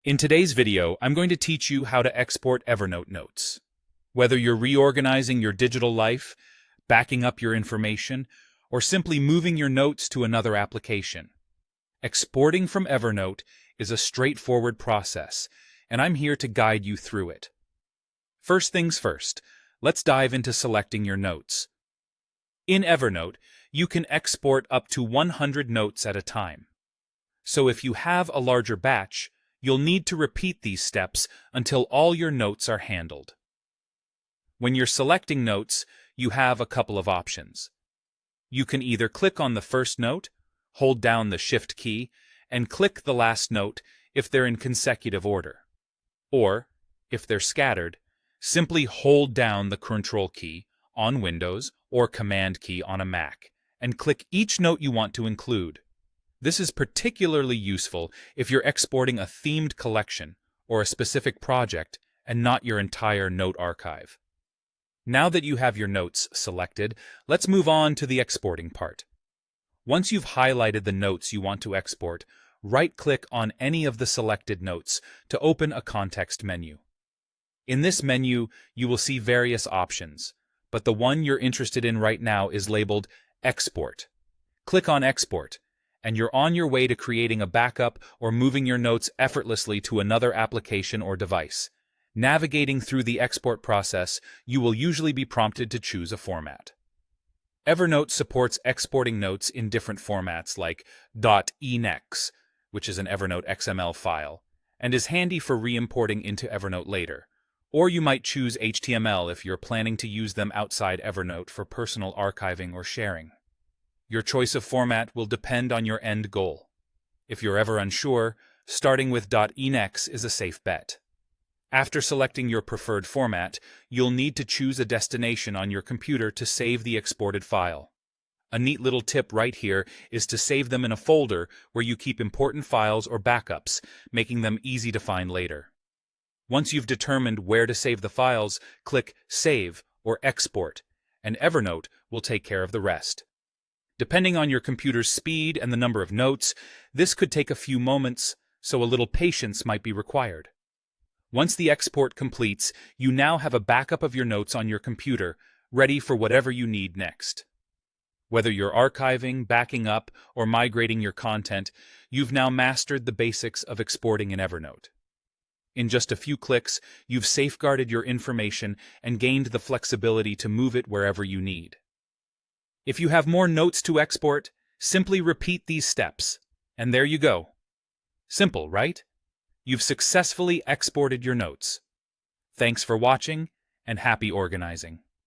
In today's video, I'm going to teach you how to export Evernote notes. Whether you're reorganizing your digital life, backing up your information, or simply moving your notes to another application, exporting from Evernote is a straightforward process, and I'm here to guide you through it. First things first, let's dive into selecting your notes. In Evernote, you can export up to 100 notes at a time. So if you have a larger batch, you'll need to repeat these steps until all your notes are handled. When you're selecting notes, you have a couple of options. You can either click on the first note, hold down the Shift key, and click the last note if they're in consecutive order. Or, if they're scattered, simply hold down the Control key on Windows or Command key on a Mac, and click each note you want to include. This is particularly useful if you're exporting a themed collection or a specific project and not your entire note archive. Now that you have your notes selected, let's move on to the exporting part. Once you've highlighted the notes you want to export, right-click on any of the selected notes to open a context menu. In this menu, you will see various options, but the one you're interested in right now is labeled Export. Click on Export, and you're on your way to creating a backup or moving your notes effortlessly to another application or device. Navigating through the export process, you will usually be prompted to choose a format. Evernote supports exporting notes in different formats like .enex, which is an Evernote XML file, and is handy for re-importing into Evernote later. Or you might choose HTML if you're planning to use them outside Evernote for personal archiving or sharing. Your choice of format will depend on your end goal. If you're ever unsure, starting with .enex is a safe bet. After selecting your preferred format, you'll need to choose a destination on your computer to save the exported file. A neat little tip right here is to save them in a folder where you keep important files or backups, making them easy to find later. Once you've determined where to save the files, click Save or Export, and Evernote will take care of the rest. Depending on your computer's speed and the number of notes, this could take a few moments, so a little patience might be required. Once the export completes, you now have a backup of your notes on your computer, ready for whatever you need next. Whether you're archiving, backing up, or migrating your content, you've now mastered the basics of exporting in Evernote. In just a few clicks, you've safeguarded your information and gained the flexibility to move it wherever you need. If you have more notes to export, simply repeat these steps, and there you go. Simple, right? You've successfully exported your notes. Thanks for watching, and happy organizing.